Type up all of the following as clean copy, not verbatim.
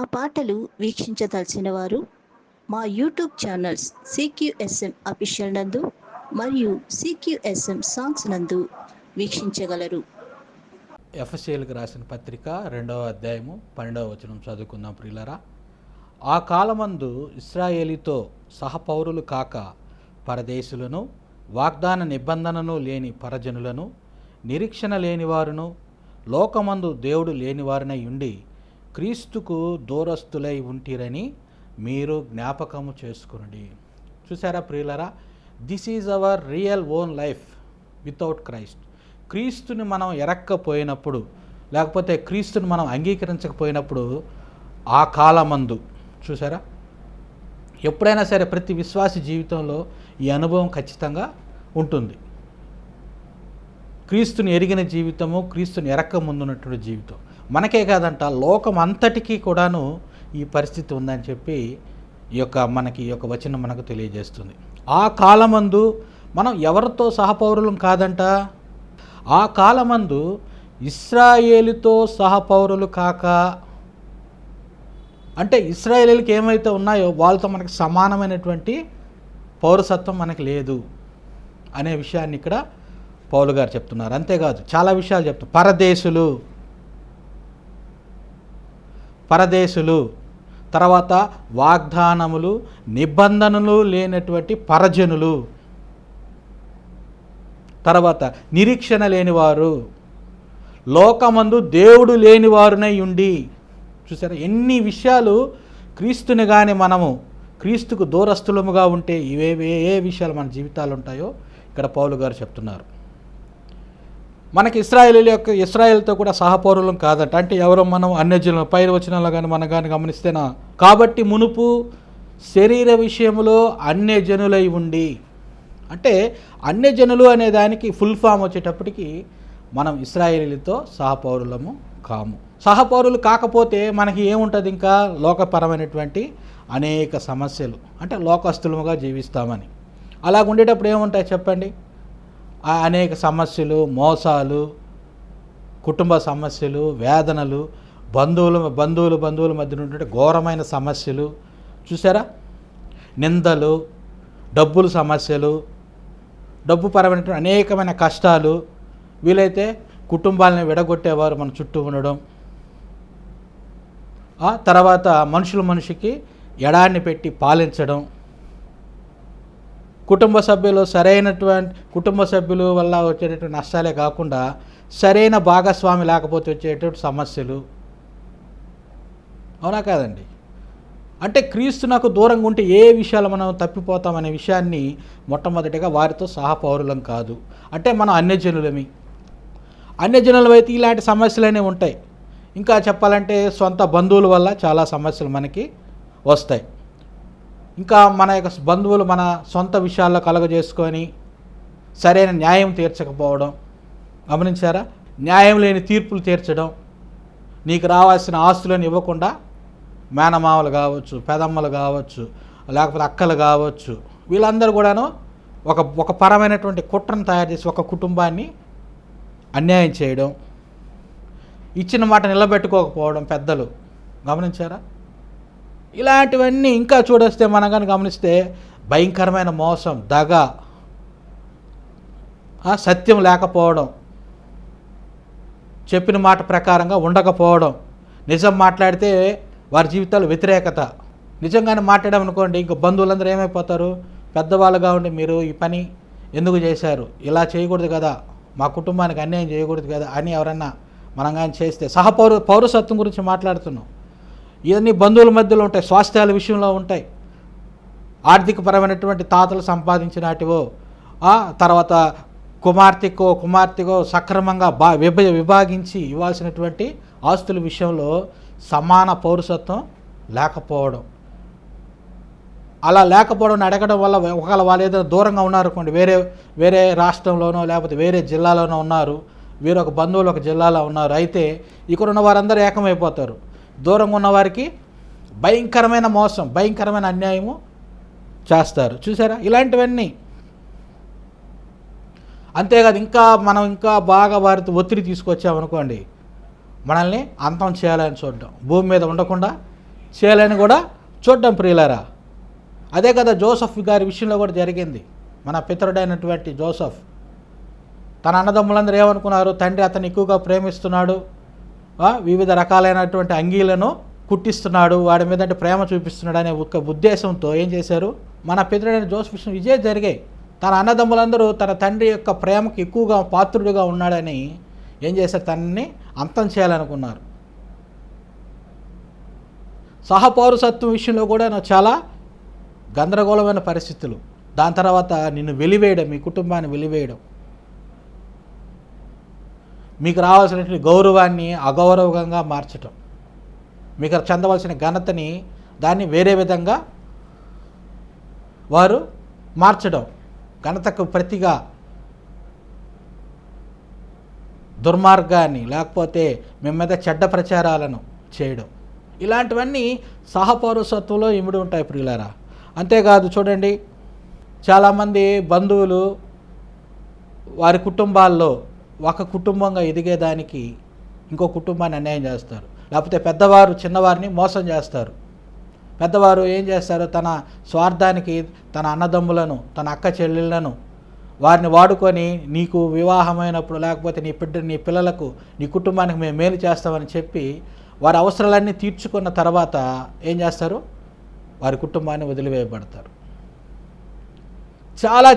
మా పాటలు వీక్షించదలిచిన వారు మా యూట్యూబ్ ఛానల్స్ CQSM అఫీషియల్ నందు మరియు CQSM సాంగ్స్ నందు వీక్షించగలరు. ఎఫెసీయులకు రాసిన పత్రిక 2వ అధ్యాయము 12వ వచనం చదువుకుందాం ప్రియులారా. ఆ కాలమందు ఇశ్రాయేలీతో సహపౌరులు కాక పరదేశులను, వాగ్దాన నిబంధనను లేని పరజనులను, నిరీక్షణ లేనివారును, లోకమందు దేవుడు లేనివారినై ఉండి క్రీస్తుకు దూరస్తులై ఉంటిరని మీరు జ్ఞాపకము చేసుకునండి. చూసారా ప్రియులారా, this is our real own life without Christ. క్రీస్తుని మనం ఎరక్కపోయినప్పుడు, లేకపోతే క్రీస్తుని మనం అంగీకరించకపోయినప్పుడు, ఆ కాలమందు చూసారా, ఎప్పుడైనా సరే ప్రతి విశ్వాసి జీవితంలో ఈ అనుభవం ఖచ్చితంగా ఉంటుంది. క్రీస్తుని ఎరిగిన జీవితము, క్రీస్తుని ఎరక్క ముందున్నటువంటి జీవితం. మనకే కాదంట, లోకం అంతటికీ కూడాను ఈ పరిస్థితి ఉందని చెప్పి ఈ యొక్క వచనం మనకు తెలియజేస్తుంది. ఆ కాలమందు మనం ఎవరితో సహపౌరులం కాదంట, ఆ కాలమందు ఇశ్రాయేలుతో సహపౌరులు కాక, అంటే ఇశ్రాయేలీలకు ఏమైతే ఉన్నాయో వాళ్ళతో మనకు సమానమైనటువంటి పౌరసత్వం మనకి లేదు అనే విషయాన్ని ఇక్కడ పౌలు గారు చెప్తున్నారు. అంతేకాదు చాలా విషయాలు చెప్తారు. పరదేశులు, తర్వాత వాగ్దానములు, నిబంధనలు లేనటువంటి పరజనులు, తర్వాత నిరీక్షణ లేనివారు, లోకమందు దేవుడు లేనివారునై ఉండి. చూసారా, ఎన్ని విషయాలు క్రీస్తుని కానీ మనము క్రీస్తుకు దూరస్తులముగా ఉంటే ఏ విషయాలు మన జీవితాలు ఉంటాయో ఇక్కడ పౌలు గారు చెప్తున్నారు. మనకి ఇశ్రాయేలుతో కూడా సహపౌరులం కాదట. అంటే ఎవరో మనం అన్యజనులు, పై వచనంలో కానీ మనం కానీ గమనిస్తేనా, కాబట్టి మునుపు శరీర విషయంలో అన్యజనులై ఉండి, అంటే అన్యజనులు అనే దానికి ఫుల్ ఫామ్ వచ్చేటప్పటికి మనం ఇశ్రాయేలీలతో సహపౌరులము కాము. సహపౌరులు కాకపోతే మనకి ఏముంటుంది, ఇంకా లోకపరమైనటువంటి అనేక సమస్యలు, అంటే లోకస్తులముగా జీవిస్తామని. అలా ఉండేటప్పుడు ఏముంటాయి చెప్పండి, అనేక సమస్యలు, మోసాలు, కుటుంబ సమస్యలు, వేదనలు, బంధువుల మధ్య ఉన్నటువంటి ఘోరమైన సమస్యలు, చూసారా, నిందలు, డబ్బుల సమస్యలు, డబ్బు పరమైనటువంటి అనేకమైన కష్టాలు, వీలైతే కుటుంబాలను విడగొట్టేవారు మన చుట్టూ ఉండడం, తర్వాత మనిషికి ఎడాన్ని పెట్టి పాలించడం, కుటుంబ సభ్యులు వల్ల వచ్చేటటువంటి నష్టాలే కాకుండా సరైన భాగస్వామి లేకపోతే వచ్చేటటువంటి సమస్యలు. అవునా కాదండి? అంటే క్రీస్తు నాకు దూరంగా ఉంటే ఏ విషయాలు మనం తప్పిపోతామనే విషయాన్ని మొట్టమొదటిగా వారితో సహపౌరులం కాదు. అంటే మనం అన్యజనులు అయితే ఇలాంటి సమస్యలనే ఉంటాయి. ఇంకా చెప్పాలంటే సొంత బంధువుల వల్ల చాలా సమస్యలు మనకి వస్తాయి. ఇంకా మన యొక్క బంధువులు మన సొంత విషయాల్లో కలగజేసుకొని సరైన న్యాయం తీర్చకపోవడం, గమనించారా, న్యాయం లేని తీర్పులు తీర్చడం, నీకు రావాల్సిన ఆస్తులను ఇవ్వకుండా మేనమామలు కావచ్చు, పెదమ్మలు కావచ్చు, లేకపోతే అక్కలు కావచ్చు, వీళ్ళందరూ కూడాను ఒక పరమైనటువంటి కుట్రను తయారు చేసి ఒక కుటుంబాన్ని అన్యాయం చేయడం, ఇచ్చిన మాట నిలబెట్టుకోకపోవడం పెద్దలు, గమనించారా. ఇలాంటివన్నీ ఇంకా చూడొస్తే మనం కానీ గమనిస్తే భయంకరమైన మోసం, దగ, సత్యం లేకపోవడం, చెప్పిన మాట ప్రకారంగా ఉండకపోవడం, నిజం మాట్లాడితే వారి జీవితాలు వ్యతిరేకత. నిజంగానే మాట్లాడామనుకోండి, ఇంక బంధువులందరూ ఏమైపోతారు, పెద్దవాళ్ళుగా ఉండి మీరు ఈ పని ఎందుకు చేశారు, ఇలా చేయకూడదు కదా, మా కుటుంబానికి అన్యాయం చేయకూడదు కదా అని ఎవరన్నా మనం కానీ చేస్తే, పౌరసత్వం గురించి మాట్లాడుతున్నాం, ఇవన్నీ బంధువుల మధ్యలో ఉంటాయి, స్వాస్థ్యాల విషయంలో ఉంటాయి, ఆర్థికపరమైనటువంటి తాతలు సంపాదించినటివో, తర్వాత కుమార్తెకో సక్రమంగా విభాగించి ఇవ్వాల్సినటువంటి ఆస్తుల విషయంలో సమాన పౌరసత్వం లేకపోవడం. అలా లేకపోవడం అడగడం వల్ల ఒకవేళ వాళ్ళు ఏదైనా దూరంగా ఉన్నారనుకోండి, వేరే రాష్ట్రంలోనో లేకపోతే వేరే జిల్లాలోనో ఉన్నారు, వేరొక బంధువులు ఒక జిల్లాలో ఉన్నారు, అయితే ఇక్కడ ఉన్న వారందరూ ఏకమైపోతారు. దూరంగా ఉన్నవారికి భయంకరమైన మోసం, భయంకరమైన అన్యాయము చేస్తారు. చూసారా ఇలాంటివన్నీ. అంతేకాదు, ఇంకా బాగా వారితో ఒత్తిడి తీసుకొచ్చామనుకోండి, మనల్ని అంతం చేయాలని చూడడం, భూమి మీద ఉండకుండా చేయాలని కూడా చూడడం ప్రియులారా. అదే కదా జోసెఫ్ గారి విషయంలో కూడా జరిగింది. మన పితరుడైనటువంటి జోసెఫ్ తన అన్నదమ్ములందరూ ఏమనుకున్నారు, తండ్రి అతను ఎక్కువగా ప్రేమిస్తున్నాడు, వివిధ రకాలైనటువంటి అంగీలను కుట్టిస్తున్నాడు, వాడి మీద అంటే ప్రేమ చూపిస్తున్నాడు అనే ఒక ఉద్దేశంతో ఏం చేశారు, మన పితరుడైన జోసెఫ్ విషయం ఇదే జరిగాయి. తన అన్నదమ్ములందరూ తన తండ్రి యొక్క ప్రేమకు ఎక్కువగా పాత్రుడిగా ఉన్నాడని ఏం చేశారు, తనని అంతం చేయాలనుకున్నారు. సహపౌరసత్వం విషయంలో కూడా చాలా గందరగోళమైన పరిస్థితులు. దాని తర్వాత నిన్ను వెలివేయడం, మీ కుటుంబాన్ని వెలివేయడం, మీకు రావాల్సినటువంటి గౌరవాన్ని అగౌరవంగా మార్చటం, మీకు చెందవలసిన ఘనతని దాన్ని వేరే విధంగా వారు మార్చడం, ఘనతకు ప్రతిగా దుర్మార్గాన్ని లేకపోతే మీ మీద చెడ్డ ప్రచారాలను చేయడం, ఇలాంటివన్నీ సహపౌరసత్వంలో ఇమిడి ఉంటాయి ప్రియులారా. అంతేకాదు చూడండి, చాలామంది బంధువులు వారి కుటుంబాల్లో ఒక కుటుంబంగా ఎదిగేదానికి ఇంకో కుటుంబాన్ని అన్యాయం చేస్తారు, లేకపోతే పెద్దవారు చిన్నవారిని మోసం చేస్తారు. పెద్దవారు ఏం చేస్తారు, తన స్వార్థానికి తన అన్నదమ్ములను తన అక్క చెల్లెళ్ళను వారిని వాడుకొని నీకు వివాహమైనప్పుడు లేకపోతే నీ పిల్లలకు నీ కుటుంబానికి మేము మేలు చేస్తామని చెప్పి వారి అవసరాలన్నీ తీర్చుకున్న తర్వాత ఏం చేస్తారు, వారి కుటుంబాన్ని వదిలివేయబడతారు.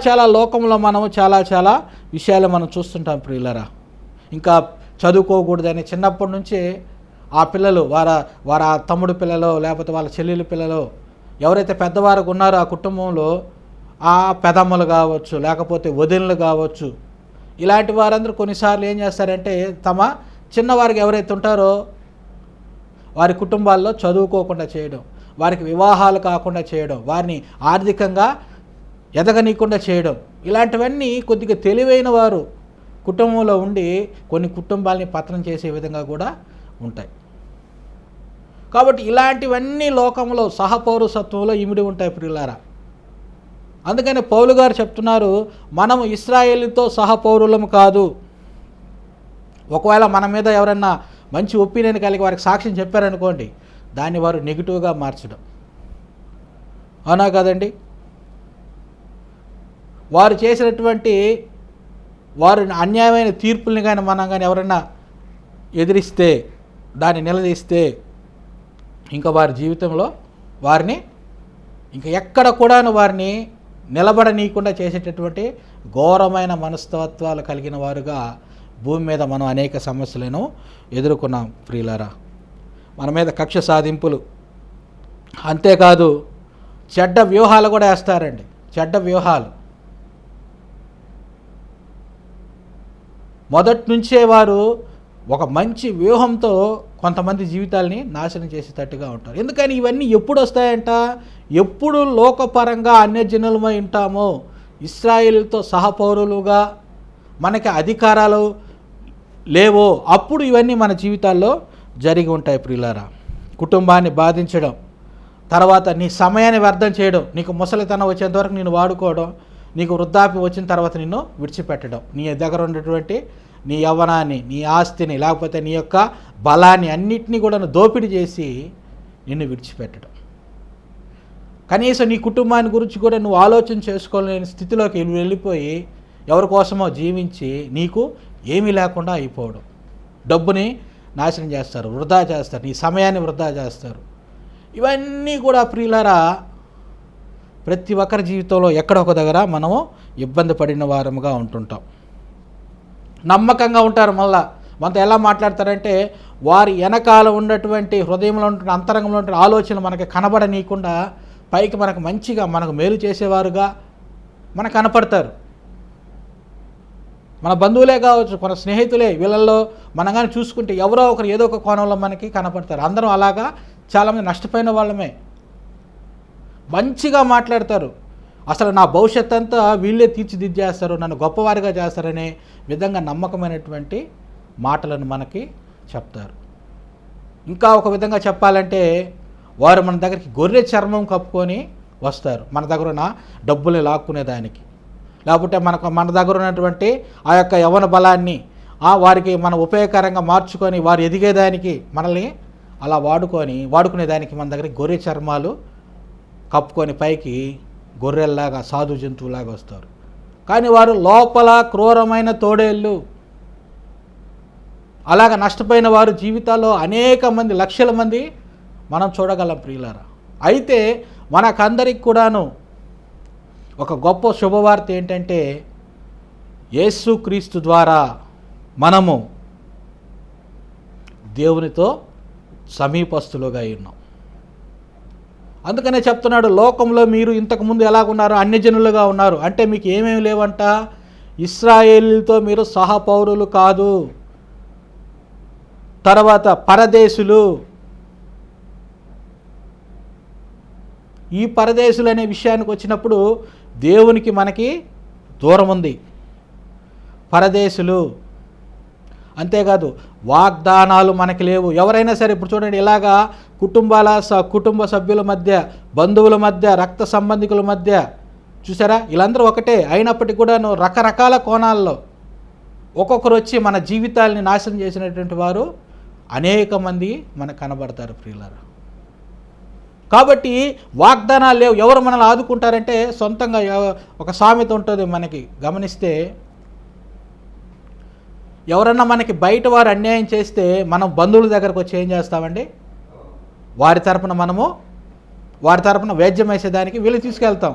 చాలా లోకంలో మనము చాలా విషయాలు మనం చూస్తుంటాం ప్రియులరా. ఇంకా చదువుకోకూడదని చిన్నప్పటి నుంచే ఆ పిల్లలు వారి తమ్ముడు పిల్లలు లేకపోతే వాళ్ళ చెల్లెలు పిల్లలు ఎవరైతే పెద్దవారికి ఉన్నారో ఆ కుటుంబంలో ఆ పెదమ్మలు కావచ్చు లేకపోతే వదినలు కావచ్చు, ఇలాంటి వారందరూ కొన్నిసార్లు ఏం చేస్తారంటే తమ చిన్నవారికి ఎవరైతే ఉంటారో వారి కుటుంబాల్లో చదువుకోకుండా చేయడం, వారికి వివాహాలు కాకుండా చేయడం, వారిని ఆర్థికంగా ఎదగనీయకుండా చేయడం, ఇలాంటివన్నీ కొద్దిగా తెలివైన వారు కుటుంబంలో ఉండి కొన్ని కుటుంబాలని పతనం చేసే విధంగా కూడా ఉంటాయి. కాబట్టి ఇలాంటివన్నీ లోకంలో సహపౌరసత్వంలో ఇమిడి ఉంటాయి ప్రియులారా. అందుకని పౌలు గారు చెప్తున్నారు, మనము ఇశ్రాయేలుతో సహపౌరులము కాదు. ఒకవేళ మన మీద ఎవరన్నా మంచి ఒపీనియన్ కలిగి వారికి సాక్ష్యం చెప్పారనుకోండి, దాన్ని వారు నెగిటివ్గా మార్చడం, అవునా కదండి. వారు చేసినటువంటి వారు అన్యాయమైన తీర్పుల్ని కానీ మనం కానీ ఎవరైనా ఎదిరిస్తే దాన్ని నిలదీస్తే ఇంకా వారి జీవితంలో వారిని ఇంకా ఎక్కడ కూడా వారిని నిలబడనీయకుండా చేసేటటువంటి ఘోరమైన మనస్తత్వాలు కలిగిన వారుగా భూమి మీద మనం అనేక సమస్యలను ఎదుర్కొన్నాం ప్రియులారా. మన మీద కక్ష సాధింపులు, అంతేకాదు చెడ్డ వ్యూహాలు కూడా వేస్తారండి. చెడ్డ వ్యూహాలు మొదటి నుంచే వారు ఒక మంచి వ్యూహంతో కొంతమంది జీవితాలని నాశనం చేసేటట్టుగా ఉంటారు. ఎందుకని ఇవన్నీ ఎప్పుడు వస్తాయంట, ఎప్పుడు లోకపరంగా అన్యజనులమై ఉంటామో, ఇశ్రాయేలుతో సహపౌరులుగా మనకి అధికారాలు లేవో అప్పుడు ఇవన్నీ మన జీవితాల్లో జరిగి ఉంటాయి ప్రియులారా. కుటుంబాన్ని బాధించడం, తర్వాత నీ సమయాన్ని వ్యర్థం చేయడం, నీకు ముసలితనం వచ్చేంత వరకు నేను వాడుకోవడం, నీకు వృద్ధాప్యం వచ్చిన తర్వాత నిన్ను విడిచిపెట్టడం, నీ దగ్గర ఉన్నటువంటి నీ యవ్వనాన్ని, నీ ఆస్తిని, లేకపోతే నీ యొక్క బలాన్ని అన్నిటినీ కూడా దోపిడీ చేసి నిన్ను విడిచిపెట్టడం. కనీసం నీ కుటుంబాన్ని గురించి కూడా నువ్వు ఆలోచన చేసుకోలేని స్థితిలోకి వెళ్ళిపోయి ఎవరి కోసమో జీవించి నీకు ఏమీ లేకుండా అయిపోవడం. డబ్బుని నాశనం చేస్తారు, వృధా చేస్తారు, నీ సమయాన్ని వృధా చేస్తారు. ఇవన్నీ కూడా ప్రియులారా ప్రతి ఒక్కరి జీవితంలో ఎక్కడొక దగ్గర మనము ఇబ్బంది పడిన వారముగా ఉంటుంటాం. నమ్మకంగా ఉంటారు, మళ్ళా మనతో ఎలా మాట్లాడతారంటే వారి వెనకాల ఉన్నటువంటి హృదయంలో ఉంటున్న అంతరంగంలో ఉంటున్న ఆలోచనలు మనకి కనబడనీయకుండా పైకి మనకు మంచిగా మనకు మేలు చేసేవారుగా మనకు కనపడతారు. మన బంధువులే కావచ్చు, మన స్నేహితులే, వీళ్ళల్లో మనం కానీ చూసుకుంటే ఎవరో ఒకరు ఏదో ఒక కోణంలో మనకి కనపడతారు. అందరం అలాగా చాలామంది నష్టపోయిన వాళ్ళమే. మంచిగా మాట్లాడతారు, అసలు నా భవిష్యత్ అంతా వీళ్ళే తీర్చిదిద్దేస్తారు, నన్ను గొప్పవారిగా చేస్తారనే విధంగా నమ్మకమైనటువంటి మాటలను మనకి చెప్తారు. ఇంకా ఒక విధంగా చెప్పాలంటే వారు మన దగ్గరికి గొర్రె చర్మం కప్పుకొని వస్తారు, మన దగ్గర ఉన్న డబ్బుల్ని లాక్కునేదానికి, లేకపోతే మన దగ్గర ఉన్నటువంటి ఆ యొక్క యవ్వన బలాన్ని వారికి మన ఉపయోగకరంగా మార్చుకొని వారు ఎదిగేదానికి మనల్ని అలా వాడుకునే దానికి మన దగ్గర గొర్రె చర్మాలు కప్పుకొని పైకి గొర్రెల్లాగా సాధు జంతువులాగా వస్తారు. కానీ వారు లోపల క్రూరమైన తోడేళ్ళు. అలాగ నష్టపోయిన వారు జీవితాల్లో అనేక మంది, లక్షల మంది మనం చూడగలం ప్రియులారా. అయితే మనకందరికి కూడాను ఒక గొప్ప శుభవార్త ఏంటంటే యేసుక్రీస్తు ద్వారా మనము దేవునితో సమీపస్తులుగా ఉన్నాం. అందుకనే చెప్తున్నాడు, లోకంలో మీరు ఇంతకుముందు ఎలాగున్నారు, అన్యజనులుగా ఉన్నారు. అంటే మీకు ఏమేమి లేవంట, ఇశ్రాయేలుతో మీరు సహపౌరులు కాదు, తర్వాత పరదేశులు. ఈ పరదేశులు అనే విషయానికి వచ్చినప్పుడు దేవునికి మనకి దూరం ఉంది. పరదేశులు. అంతేకాదు వాగ్దానాలు మనకి లేవు. ఎవరైనా సరే ఇప్పుడు చూడండి, ఇలాగా కుటుంబ సభ్యుల మధ్య, బంధువుల మధ్య, రక్త సంబంధికుల మధ్య చూసారా, వీళ్ళందరూ ఒకటే అయినప్పటికీ కూడా రకరకాల కోణాల్లో ఒక్కొక్కరు వచ్చి మన జీవితాలని నాశనం చేసినటువంటి వారు అనేక మంది మనకు కనబడతారు ప్రియులారా. కాబట్టి వాగ్దానాలు లేవు. ఎవరు మనల్ని ఆదుకుంటారంటే సొంతంగా ఒక సామెత ఉంటుంది మనకి గమనిస్తే, ఎవరన్నా మనకి బయట వారు అన్యాయం చేస్తే మనం బంధువుల దగ్గరకు వచ్చి ఏం చేస్తామండి, వారి తరపున వేద్యం వేసేదానికి వీళ్ళు తీసుకెళ్తాం.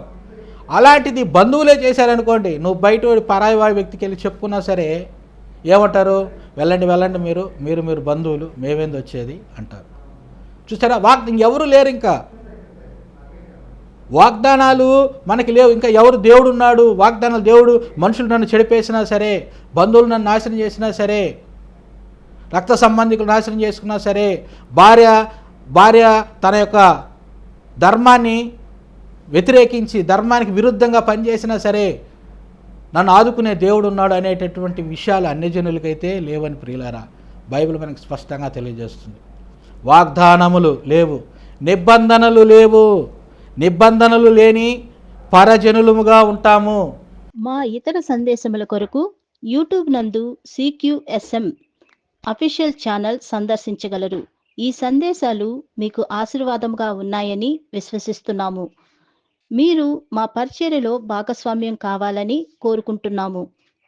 అలాంటిది బంధువులే చేశారనుకోండి, నువ్వు బయట పరాయి వారి వ్యక్తికి వెళ్ళి చెప్పుకున్నా సరే ఏమంటారు, వెళ్ళండి మీరు బంధువులు, మేమేంది వచ్చేది అంటారు. చూసారా, ఎవరు లేరు. ఇంకా వాగ్దానాలు మనకి లేవు. ఇంకా ఎవరు దేవుడు ఉన్నాడు, వాగ్దానాలు దేవుడు మనుషులు నన్ను చెడిపేసినా సరే, బంధువులు నన్ను నాశనం చేసినా సరే, రక్త సంబంధికులు నాశనం చేసుకున్నా సరే, భార్య తన యొక్క ధర్మాన్ని వ్యతిరేకించి ధర్మానికి విరుద్ధంగా పనిచేసినా సరే నన్ను ఆదుకునే దేవుడు ఉన్నాడు అనేటటువంటి విషయాలు అన్యజనులకైతే లేవని ప్రియులారా బైబిల్ మనకు స్పష్టంగా తెలియజేస్తుంది. వాగ్దానములు లేవు, నిబంధనలు లేవు. నిబంధనలు లేని పరజనులముగా ఉంటాము. మా ఇతర సందేశముల కొరకు యూట్యూబ్ నందు CQSM అఫీషియల్ ఛానల్ సందర్శించగలరు. ఈ సందేశాలు మీకు ఆశీర్వాదంగా ఉన్నాయని విశ్వసిస్తున్నాము. మీరు మా పరిచర్యలో భాగస్వామ్యం కావాలని కోరుకుంటున్నాము.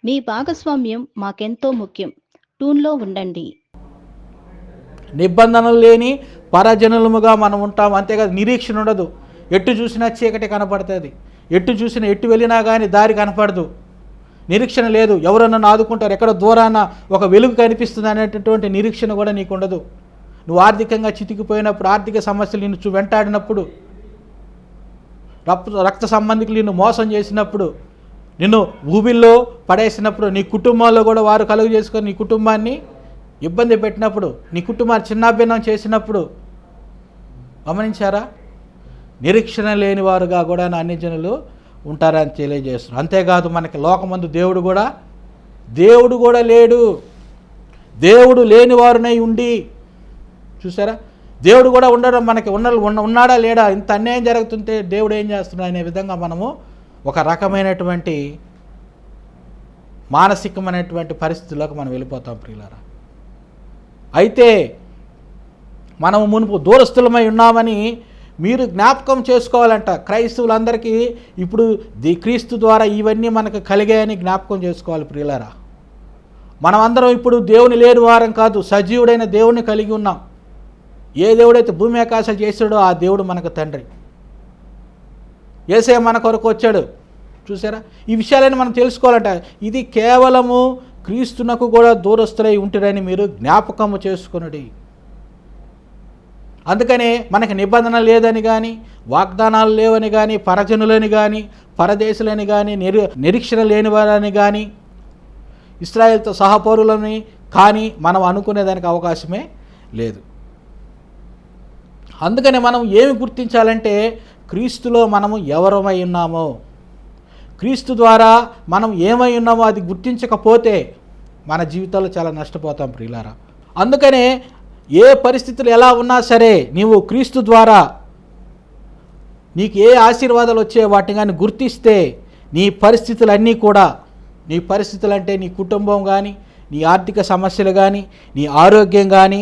మీ భాగస్వామ్యం మాకెంతో ముఖ్యం. టూన్లో ఉండండి. నిబంధనలు లేని పరజనులముగా మనం ఉంటాం. అంతేకాదు నిరీక్షణ ఉండదు. ఎటు చూసినా చీకటి కనపడుతుంది. ఎటు వెళ్ళినా కానీ దారి కనపడదు. నిరీక్షణ లేదు. ఎవరన్నా ఆదుకుంటారు, ఎక్కడ దూరాన ఒక వెలుగు కనిపిస్తుంది అనేటటువంటి నిరీక్షణ కూడా నీకు ఉండదు. నువ్వు ఆర్థికంగా చితికిపోయినప్పుడు, ఆర్థిక సమస్యలు నిన్ను వెంటాడినప్పుడు, రక్త సంబంధికులు నిన్ను మోసం చేసినప్పుడు, నిన్ను ఊబిల్లో పడేసినప్పుడు, నీ కుటుంబంలో కూడా వారు కలుగు చేసుకొని నీ కుటుంబాన్ని ఇబ్బంది పెట్టినప్పుడు, నీ కుటుంబాన్ని చిన్నాభిన్నం చేసినప్పుడు గమనించారా, నిరీక్షణ లేని వారుగా కూడా అన్యజనులు ఉంటారని తెలియజేస్తున్నారు. అంతేకాదు మనకి లోకమందు దేవుడు కూడా లేడు. దేవుడు లేని వారునై ఉండి, చూసారా, దేవుడు కూడా ఉండడం మనకి ఉన్నాడా లేడా, ఇంత అన్యాయం జరుగుతుంటే దేవుడు ఏం చేస్తున్నాడు అనే విధంగా మనము ఒక రకమైనటువంటి మానసికమైనటువంటి పరిస్థితుల్లోకి మనం వెళ్ళిపోతాం ప్రియులారా. అయితే మనము మునుపు దూరస్థులమై ఉన్నామని మీరు జ్ఞాపకం చేసుకోవాలంట. క్రైస్తవులందరికీ ఇప్పుడు క్రీస్తు ద్వారా ఇవన్నీ మనకు కలిగాయని జ్ఞాపకం చేసుకోవాలి ప్రియులారా. మనమందరం ఇప్పుడు దేవుని లేని వారం కాదు, సజీవుడైన దేవుడిని కలిగి ఉన్నాం. ఏ దేవుడైతే భూమి ఆకాశాలు చేశాడో ఆ దేవుడు మనకు తండ్రి. యేసయ్య మన కొరకు వచ్చాడు. చూసారా, ఈ విషయాలని మనం తెలుసుకోవాలంట. ఇది కేవలము క్రీస్తునకు కూడా దూరస్తులై ఉంటురని మీరు జ్ఞాపకము చేసుకొనుడి. అందుకనే మనకి నిబంధన లేదని కానీ, వాగ్దానాలు లేవని కానీ, పరజనులని కానీ, పరదేశులని కానీ, నిరీక్షణ లేని వారని కానీ, ఇశ్రాయేలుతో సహపౌరులని కానీ మనం అనుకునేదానికి అవకాశమే లేదు. అందుకని మనం ఏమి గుర్తించాలంటే క్రీస్తులో మనము ఎవరమై ఉన్నామో, క్రీస్తు ద్వారా మనం ఏమై ఉన్నామో అది గుర్తించకపోతే మన జీవితాల్లో చాలా నష్టపోతాం ప్రియులారా. అందుకనే ఏ పరిస్థితులు ఎలా ఉన్నా సరే నీవు క్రీస్తు ద్వారా నీకు ఏ ఆశీర్వాదాలు వచ్చే వాటిని కానీ గుర్తిస్తే నీ పరిస్థితులన్నీ కూడా, నీ పరిస్థితులు అంటే నీ కుటుంబం కానీ, నీ ఆర్థిక సమస్యలు కానీ, నీ ఆరోగ్యం కానీ,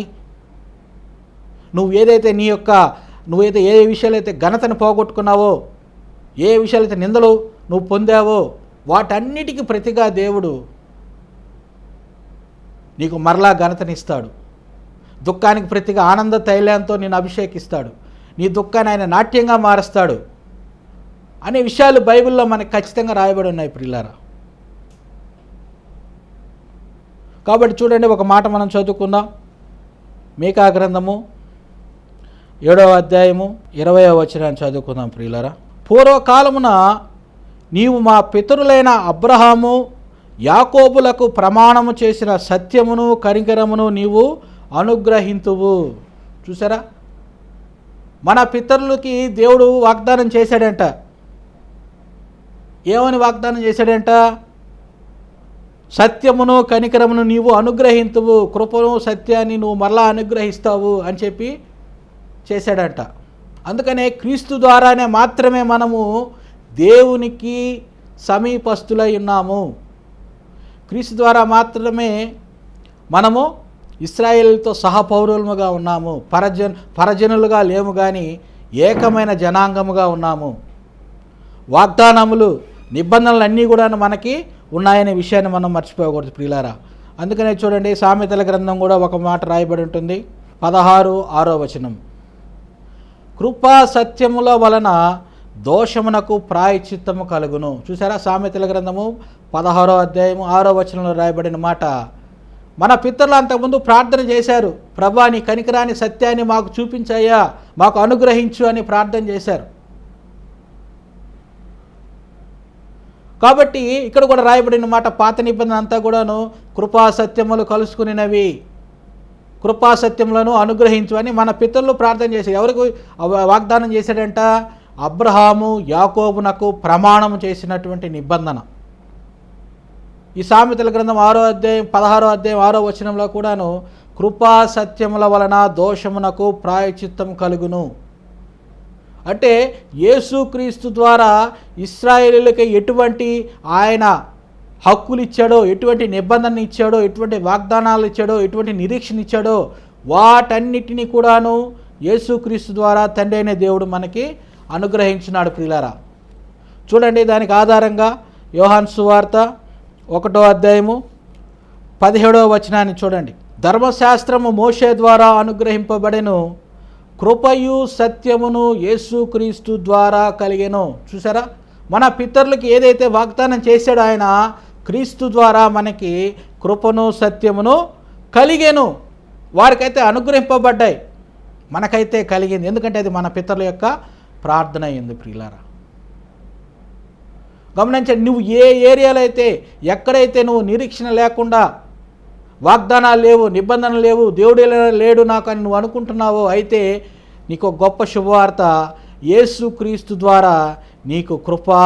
నువ్వైతే ఏ విషయాలైతే ఘనతను పోగొట్టుకున్నావో, ఏ విషయాలైతే నిందలు నువ్వు పొందావో వాటన్నిటికీ ప్రతిగా దేవుడు నీకు మరలా ఘనతనిస్తాడు. దుఃఖానికి ప్రతిగా ఆనంద తైలంతో నేను అభిషేకిస్తాడు. నీ దుఃఖాన్ని ఆయన నాట్యంగా మారుస్తాడు అనే విషయాలు బైబిల్లో మనకు ఖచ్చితంగా రాయబడి ఉన్నాయి ప్రియులారా. కాబట్టి చూడండి, ఒక మాట మనం చదువుకుందాం. మీకా గ్రంథము 7వ అధ్యాయము 20వ వచనాన్ని చదువుకుందాం ప్రియులారా. పూర్వకాలమున నీవు మా పితరులైన అబ్రహాము యాకోబులకు ప్రమాణము చేసిన సత్యమును కనికరమును నీవు అనుగ్రహింతువు. చూసారా, మన పితరులకి దేవుడు వాగ్దానం చేశాడంట. ఏమని వాగ్దానం చేశాడంట? సత్యమును కనికరమును నీవు అనుగ్రహింతువు, కృపను సత్యాన్ని నువ్వు మరలా అనుగ్రహిస్తావు అని చెప్పి చేశాడంట. అందుకనే క్రీస్తు ద్వారానే మాత్రమే మనము దేవునికి సమీపస్తులై ఉన్నాము. క్రీస్తు ద్వారా మాత్రమే మనము ఇశ్రాయేలుతో సహపౌరులముగా ఉన్నాము. పరజనులుగా లేము, కానీ ఏకమైన జనాంగముగా ఉన్నాము. వాగ్దానములు, నిబంధనలు అన్నీ కూడా మనకి ఉన్నాయనే విషయాన్ని మనం మర్చిపోకూడదు ప్రియులారా. అందుకనే చూడండి, సామెతల గ్రంథం కూడా ఒక మాట రాయబడి ఉంటుంది, 16:6 వచనం. కృపా సత్యముల వలన దోషమునకు ప్రాయశ్చిత్తము కలుగును. చూసారా, సామెతల గ్రంథము 16వ అధ్యాయము 6వ వచనంలో రాయబడిన మాట. మన పితరులు అంతకుముందు ప్రార్థన చేశారు, ప్రభా నీ కనికరాని సత్యాన్ని మాకు చూపించయ్యా, మాకు అనుగ్రహించు అని ప్రార్థన చేశారు. కాబట్టి ఇక్కడ కూడా రాయబడిన మాట, పాత నిబంధన అంతా కూడాను కృపా సత్యములు కలుసుకునినవి, కృపా సత్యములను అనుగ్రహించు అని మన పితరులు ప్రార్థన చేశారు. ఎవరికి వాగ్దానం చేశాడంట? అబ్రహాము యాకోబునకు ప్రమాణం చేసినటువంటి నిబంధన. ఈ సామెతల గ్రంథం 16వ అధ్యాయం 6వ వచనంలో కూడాను కృపా సత్యముల వలన దోషమునకు ప్రాయశ్చిత్తం కలుగును. అంటే యేసుక్రీస్తు ద్వారా ఇశ్రాయేలీయులకి ఎటువంటి ఆయన హక్కులు ఇచ్చాడో, ఎటువంటి నిబంధనలు ఇచ్చాడో, ఎటువంటి వాగ్దానాలు ఇచ్చాడో, ఎటువంటి నిరీక్షణ ఇచ్చాడో వాటన్నిటినీ కూడాను యేసుక్రీస్తు ద్వారా తండ్రి అయిన దేవుడు మనకి అనుగ్రహించినాడు ప్రియులారా. చూడండి, దానికి ఆధారంగా యోహాను సువార్త 1వ అధ్యాయము 17వ వచనాన్ని చూడండి. ధర్మశాస్త్రము మోషే ద్వారా అనుగ్రహింపబడెను, కృపయు సత్యమును యేసుక్రీస్తు ద్వారా కలిగెను. చూసారా, మన పితరులకి ఏదైతే వాగ్దానం చేశాడో ఆయన క్రీస్తు ద్వారా మనకి కృపను సత్యమును కలిగెను. వారికైతే అనుగ్రహింపబడ్డాయి, మనకైతే కలిగింది. ఎందుకంటే అది మన పితరుల యొక్క ప్రార్థన అయింది ప్రియులారా. గమనించండి, నువ్వు ఏ ఏరియాలో అయితే, ఎక్కడైతే నువ్వు నిరీక్షణ లేకుండా, వాగ్దానాలు లేవు, నిబంధనలు లేవు, దేవుడు లేడు నాకు అని నువ్వు అనుకుంటున్నావో, అయితే నీకు గొప్ప శుభవార్త, యేసుక్రీస్తు ద్వారా నీకు కృపా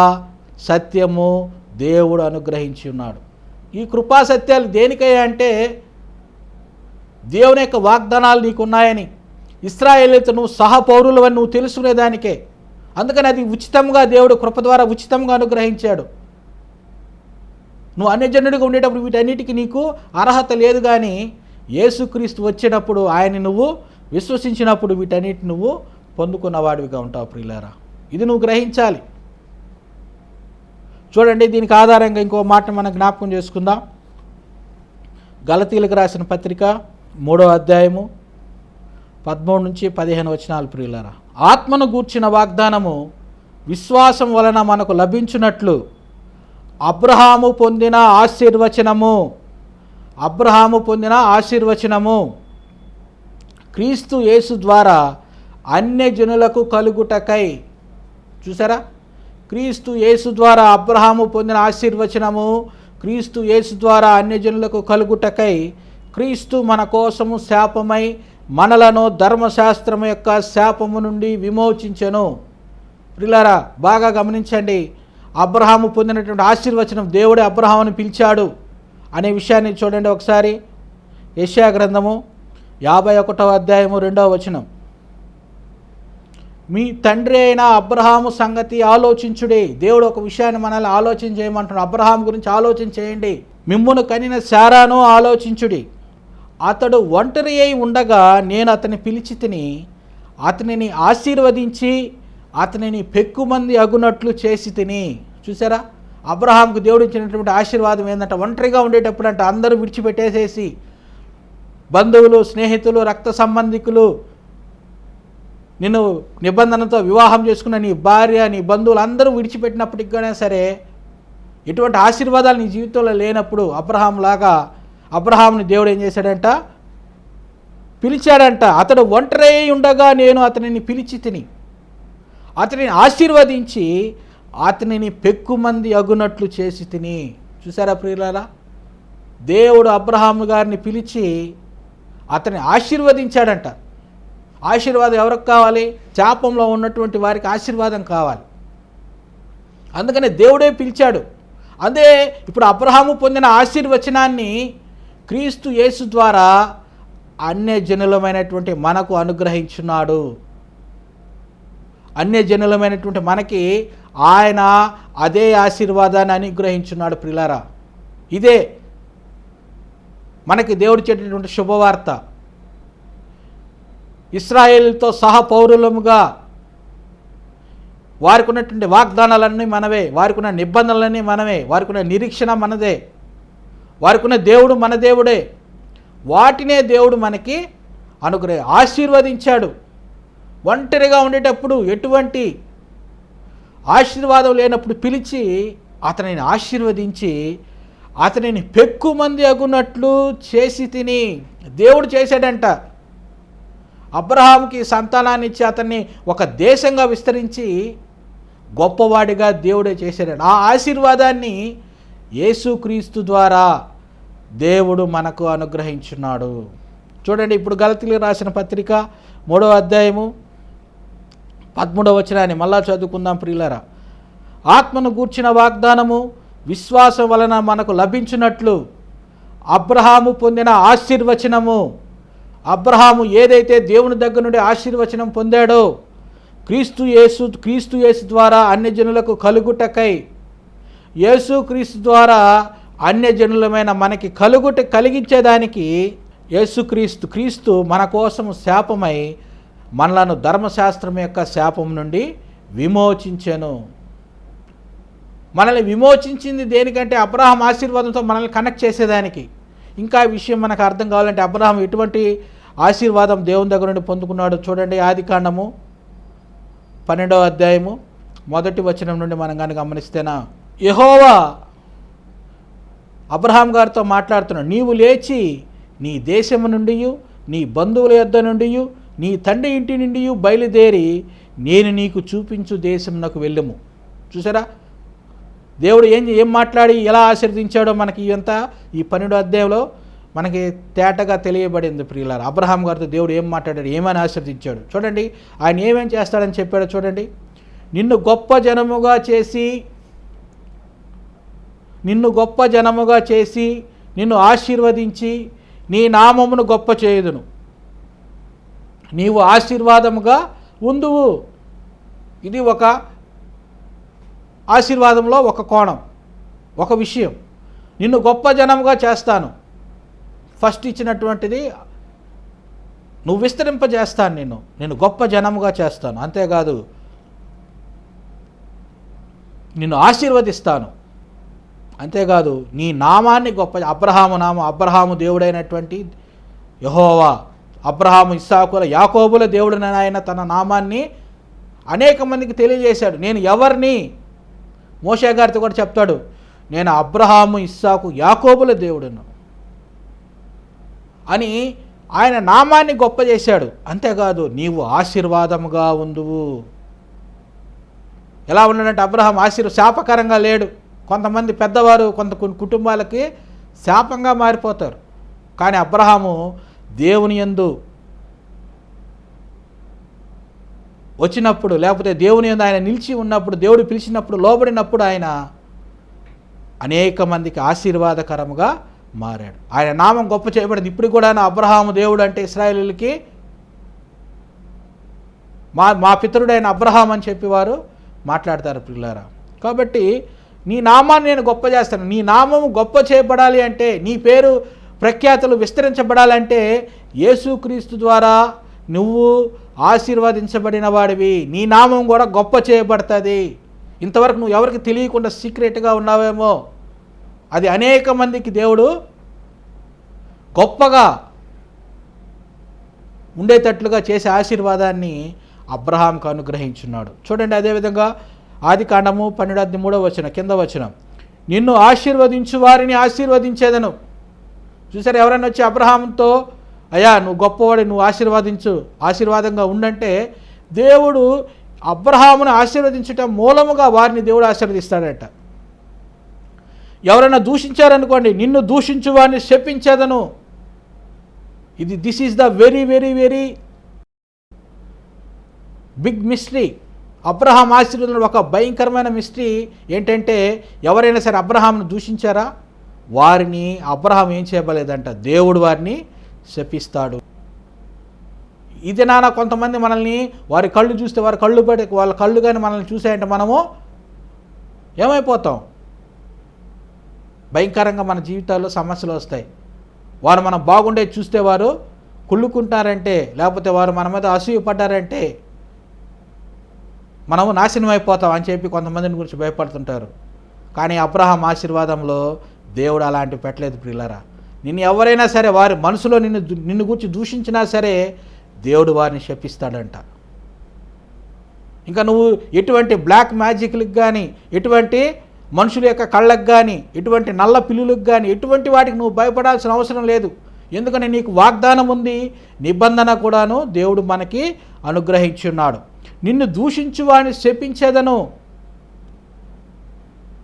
సత్యము దేవుడు అనుగ్రహించి ఉన్నాడు. ఈ కృపా సత్యాలు దేనికయ్యా అంటే దేవుని యొక్క వాగ్దానాలు నీకున్నాయని, ఇశ్రాయేలీయులతో నువ్వు సహపౌరులవని నువ్వు తెలుసుకునేదానికే. అందుకని అది ఉచితంగా దేవుడు కృప ద్వారా ఉచితంగా అనుగ్రహించాడు. నువ్వు అన్యజనుడిగా ఉండేటప్పుడు వీటన్నిటికీ నీకు అర్హత లేదు, కానీ యేసుక్రీస్తు వచ్చేటప్పుడు ఆయన్ని నువ్వు విశ్వసించినప్పుడు వీటన్నిటి నువ్వు పొందుకున్నవాడివిగా ఉంటావు ప్రియులారా. ఇది నువ్వు గ్రహించాలి. చూడండి, దీనికి ఆధారంగా ఇంకో మాట మనం జ్ఞాపకం చేసుకుందాం. గలతీయులకు రాసిన పత్రిక 3వ అధ్యాయము 13-15 వచనాలు ప్రియులారా. ఆత్మను గూర్చిన వాగ్దానము విశ్వాసం వలన మనకు లభించున్నట్లు అబ్రహాము పొందిన ఆశీర్వచనము క్రీస్తు యేసు ద్వారా అన్యజనులకు కలుగుటకై. చూసారా, క్రీస్తు యేసు ద్వారా అబ్రహాము పొందిన ఆశీర్వచనము క్రీస్తు యేసు ద్వారా అన్యజనులకు కలుగుటకై క్రీస్తు మన కోసము శాపమై మనలను ధర్మశాస్త్రము యొక్క శాపము నుండి విమోచించెను. ప్రియులారా, బాగా గమనించండి, అబ్రహాము పొందినటువంటి ఆశీర్వచనం, దేవుడే అబ్రహాముని పిలిచాడు అనే విషయాన్ని చూడండి ఒకసారి. యెషయా గ్రంథము 51వ అధ్యాయము 2వ వచనం. మీ తండ్రి అయిన అబ్రహాము సంగతి ఆలోచించుడి. దేవుడు ఒక విషయాన్ని మనల్ని ఆలోచన చేయమంటున్నాడు. అబ్రహాం గురించి ఆలోచన చేయండి. మిమ్మును కనిన శారాను ఆలోచించుడి. అతడు ఒంటరి అయి ఉండగా నేను అతని పిలిచి తిని అతనిని ఆశీర్వదించి అతనిని పెక్కుమంది అగునట్లు చేసి తిని. చూసారా, అబ్రహాంకు దేవుడు ఇచ్చినటువంటి ఆశీర్వాదం ఏంటంటే, ఒంటరిగా ఉండేటప్పుడు అంటే అందరూ విడిచిపెట్టేసేసి, బంధువులు, స్నేహితులు, రక్త సంబంధికులు, నిన్ను నిబంధనతో వివాహం చేసుకున్న నీ భార్య, నీ బంధువులు అందరూ విడిచిపెట్టినప్పటికైనా సరే, ఎటువంటి ఆశీర్వాదాలు నీ జీవితంలో లేనప్పుడు అబ్రహాముని దేవుడు ఏం చేశాడంట, పిలిచాడంట. అతడు ఒంటరి ఉండగా నేను అతనిని పిలిచి తిని అతనిని ఆశీర్వదించి అతనిని పెక్కుమంది అగునట్లు చేసి తిని. చూసారా ప్రియులారా, దేవుడు అబ్రహాము గారిని పిలిచి అతన్ని ఆశీర్వదించాడంట. ఆశీర్వాదం ఎవరికి కావాలి? శాపంలో ఉన్నటువంటి వారికి ఆశీర్వాదం కావాలి. అందుకనే దేవుడే పిలిచాడు. అదే ఇప్పుడు అబ్రహాము పొందిన ఆశీర్వచనాన్ని క్రీస్తు యేసు ద్వారా అన్యజనులమైనటువంటి మనకు అనుగ్రహించున్నాడు. అన్యజనులమైనటువంటి మనకి ఆయన అదే ఆశీర్వాదాన్ని అనుగ్రహించున్నాడు. ప్రియులారా, ఇదే మనకి దేవుడు చెప్పినటువంటి శుభవార్త. ఇశ్రాయేలుతో సహ పౌరులముగా వారికి ఉన్నటువంటి వాగ్దానాలన్నీ మనవే, వారికి ఉన్న నిబంధనలన్నీ మనమే, వారికి ఉన్న నిరీక్షణ మనదే, వారికి ఉన్న దేవుడు మన దేవుడే. వాటినే దేవుడు మనకి ఆశీర్వదించాడు. ఒంటరిగా ఉండేటప్పుడు ఎటువంటి ఆశీర్వాదం లేనప్పుడు పిలిచి అతనిని ఆశీర్వదించి అతనిని పెక్కుమంది అగునట్లు చేసి తిని. దేవుడు చేశాడంట. అబ్రహాముకి సంతానాన్ని ఇచ్చి అతన్ని ఒక దేశంగా విస్తరించి గొప్పవాడిగా దేవుడే చేశాడు. ఆ ఆశీర్వాదాన్ని యేసుక్రీస్తు ద్వారా దేవుడు మనకు అనుగ్రహించున్నాడు. చూడండి, ఇప్పుడు గలతీయులకు రాసిన పత్రిక 3వ అధ్యాయము 13వ వచనాన్ని మళ్ళా చదువుకుందాం ప్రియులారా. ఆత్మను గూర్చిన వాగ్దానము విశ్వాసం వలన మనకు లభించినట్లు అబ్రహాము పొందిన ఆశీర్వచనము, అబ్రహాము ఏదైతే దేవుని దగ్గర నుండి ఆశీర్వచనం పొందాడో క్రీస్తు యేసు ద్వారా అన్యజనులకు కలుగుటకై, యేసుక్రీస్తు ద్వారా అన్యజనులమైన మనకి కలిగించేదానికి క్రీస్తు మన కోసం శాపమై మనలను ధర్మశాస్త్రం యొక్క శాపం నుండి విమోచించెను. మనల్ని విమోచించింది దేనికంటే అబ్రహాం ఆశీర్వాదంతో మనల్ని కనెక్ట్ చేసేదానికి. ఇంకా ఈ విషయం మనకు అర్థం కావాలంటే అబ్రహాం ఎటువంటి ఆశీర్వాదం దేవుని దగ్గర నుండి పొందుకున్నాడు చూడండి. ఆదికాండము 12వ అధ్యాయము 1వ వచనం నుండి మనం కానీ గమనిస్తేనా, యెహోవా అబ్రహాం గారితో మాట్లాడుతున్నాడు, నీవు లేచి నీ దేశము నుండి, నీ బంధువుల యొద్ద నుండి, నీ తండ్రి ఇంటి నుండి బయలుదేరి నేను నీకు చూపించు దేశంనకు వెళ్ళము. చూసారా, దేవుడు ఏం మాట్లాడి ఎలా ఆశీర్వదించాడో మనకి ఇదంతా ఈ 12వ అధ్యాయంలో మనకి తేటగా తెలియబడింది ప్రియులారా. అబ్రహాం గారితో దేవుడు ఏం మాట్లాడాడు, ఏమని ఆశీర్వదించాడు చూడండి. ఆయన ఏమేం చేస్తాడని చెప్పాడో చూడండి. నిన్ను గొప్ప జనముగా చేసి నిన్ను ఆశీర్వదించి నీ నామమును గొప్ప చేయుదును, నీవు ఆశీర్వాదముగా ఉందువు. ఇది ఒక ఆశీర్వాదంలో ఒక కోణం, ఒక విషయం. నిన్ను గొప్ప జనముగా చేస్తాను, ఫస్ట్ ఇచ్చినటువంటిది నువ్వు విస్తరింపజేస్తాను, నేను గొప్ప జనముగా చేస్తాను. అంతేకాదు నిన్ను ఆశీర్వదిస్తాను. అంతేకాదు నీ నామాన్ని గొప్ప, అబ్రహాము దేవుడైనటువంటి యెహోవా, అబ్రహాము ఇస్సాకుల యాకోబుల దేవుడైన ఆయన తన నామాన్ని అనేక మందికి తెలియజేశాడు. నేను ఎవరిని, మోషే గారితో కూడా చెప్తాడు, నేను అబ్రహాము ఇస్సాకు యాకోబుల దేవుడును అని ఆయన నామాన్ని గొప్ప చేశాడు. అంతేకాదు నీవు ఆశీర్వాదముగా ఉందువు. ఎలా ఉన్నాడంటే అబ్రహాం శాపకరంగా లేడు. కొంతమంది పెద్దవారు కొన్ని కుటుంబాలకి శాపంగా మారిపోతారు. కానీ అబ్రహాము దేవుని యందు వచ్చినప్పుడు, లేకపోతే దేవుని యందు ఆయన నిలిచి ఉన్నప్పుడు, దేవుడు పిలిచినప్పుడు, లోబడినప్పుడు ఆయన అనేక మందికి ఆశీర్వాదకరముగా మారాడు. ఆయన నామం గొప్ప చేయబడింది. ఇప్పుడు కూడా అబ్రహాము దేవుడు అంటే ఇశ్రాయేలీయులకి మా పితరుడైన అబ్రహాం అని చెప్పి వారు మాట్లాడతారు పిల్లారా. కాబట్టి నీ నామాన్ని నేను గొప్ప చేస్తాను. నీ నామము గొప్ప చేయబడాలి అంటే, నీ పేరు ప్రఖ్యాతులు విస్తరించబడాలంటే యేసుక్రీస్తు ద్వారా నువ్వు ఆశీర్వదించబడిన వాడివి, నీ నామం కూడా గొప్ప చేయబడుతుంది. ఇంతవరకు నువ్వు ఎవరికి తెలియకుండా సీక్రెట్గా ఉన్నావేమో, అది అనేక మందికి దేవుడు గొప్పగా ఉండేటట్లుగా చేసే ఆశీర్వాదాన్ని అబ్రహాంకు అనుగ్రహించున్నాడు. చూడండి, అదేవిధంగా ఆదికాండము 12:3 కింద వచనం, నిన్ను ఆశీర్వదించు వారిని ఆశీర్వదించేదను. చూసారు, ఎవరైనా వచ్చి అబ్రహాంతో అయ్యా నువ్వు గొప్పవాడి, నువ్వు ఆశీర్వాదంగా ఉండంటే దేవుడు అబ్రహామును ఆశీర్వదించటం మూలముగా వారిని దేవుడు ఆశీర్వదిస్తాడట. ఎవరైనా దూషించారనుకోండి, నిన్ను దూషించు వారిని శపించేదను. This is the very very very big mystery. Abraham Aashirvadam ఒక భయంకరమైన మిస్టరీ ఏంటంటే, ఎవరైనా సరే అబ్రహాంను దూషించారా, వారిని అబ్రహాం ఏం చేయబలేదంట, దేవుడు వారిని శపిస్తాడు. ఇది నాన్న కొంతమంది మనల్ని వారి కళ్ళు చూస్తే వాళ్ళ కళ్ళు కానీ మనల్ని చూసాయంటే మనము ఏమైపోతాం, భయంకరంగా మన జీవితాల్లో సమస్యలు వస్తాయి. వారు మనం బాగుండేది చూస్తే వారు కుళ్ళుకుంటారంటే, లేకపోతే వారు మన మీద అసూయపడ్డారంటే మనము నాశనం అయిపోతాం అని చెప్పి కొంతమందిని గురించి భయపడుతుంటారు. కానీ అబ్రహాం ఆశీర్వాదంలో దేవుడు అలాంటివి పెట్టలేదు ప్రియులారా. నిన్ను ఎవరైనా సరే వారి మనసులో నిన్ను గురించి దూషించినా సరే దేవుడు వారిని శపిస్తాడంట. ఇంకా నువ్వు ఎటువంటి బ్లాక్ మ్యాజిక్లకు కానీ, ఎటువంటి మనుషుల యొక్క కళ్ళకు కానీ, ఎటువంటి నల్ల పిల్లులకు కానీ, ఎటువంటి వాటికి నువ్వు భయపడాల్సిన అవసరం లేదు. ఎందుకని నీకు వాగ్దానం ఉంది, నిబంధన కూడాను దేవుడు మనకి అనుగ్రహించున్నాడు. నిన్ను దూషించు వారిని శపించేదను.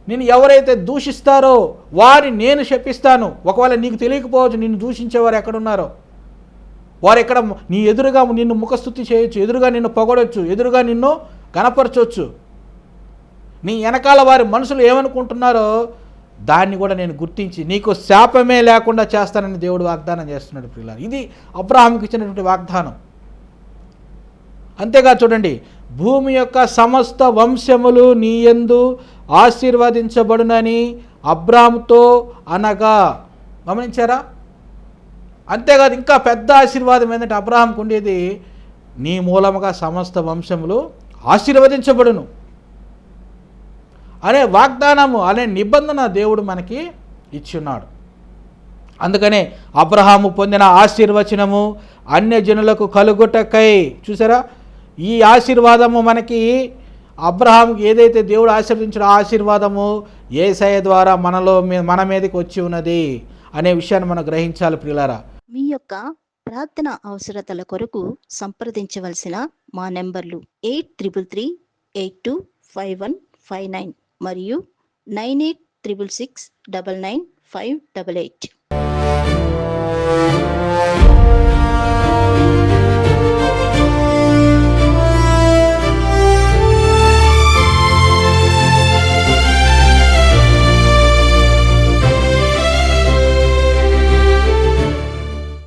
నిన్ను ఎవరైతే దూషిస్తారో వారిని నేను శపిస్తాను. ఒకవేళ నీకు తెలియకపోవచ్చు నిన్ను దూషించేవారు ఎక్కడున్నారో. వారు ఎక్కడ నీ ఎదురుగా నిన్ను ముఖస్తుతి చేయొచ్చు, ఎదురుగా నిన్ను పొగడొచ్చు, ఎదురుగా నిన్ను కనపరచవచ్చు. నీ వెనకాల వారి మనసులు ఏమనుకుంటున్నారో దాన్ని కూడా నేను గుర్తించి నీకు శాపమే లేకుండా చేస్తానని దేవుడు వాగ్దానం చేస్తున్నాడు ప్రియులారా. ఇది అబ్రహాముకి ఇచ్చినటువంటి వాగ్దానం. అంతేగా చూడండి, భూమి యొక్క సమస్త వంశములు నీ యందు ఆశీర్వదించబడునని అబ్రాముతో అనగా. గమనించారా? అంతేకాదు, ఇంకా పెద్ద ఆశీర్వాదం ఏంటంటే అబ్రహాంకు ఉండేది, నీ మూలముగా సమస్త వంశములు ఆశీర్వదించబడును అనే వాగ్దానము, అనే నిబంధన దేవుడు మనకి ఇచ్చున్నాడు. అందుకనే అబ్రహాము పొందిన ఆశీర్వచనము అన్యజనులకు కలుగుటకై. చూసారా, ఈ ఆశీర్వాదము మనకి అబ్రహాముకి ఏదైతే దేవుడు ఆశీర్వదించిన ఆశీర్వాదము యేసయ్య ద్వారా మన మీదకి వచ్చి ఉన్నది అనే విషయాన్ని మనం గ్రహించాలి ప్రియులారా. మీ యొక్క ప్రార్థన అవసరతల కొరకు సంప్రదించవలసిన మా నెంబర్లు 8333825159 మరియు 9866699588.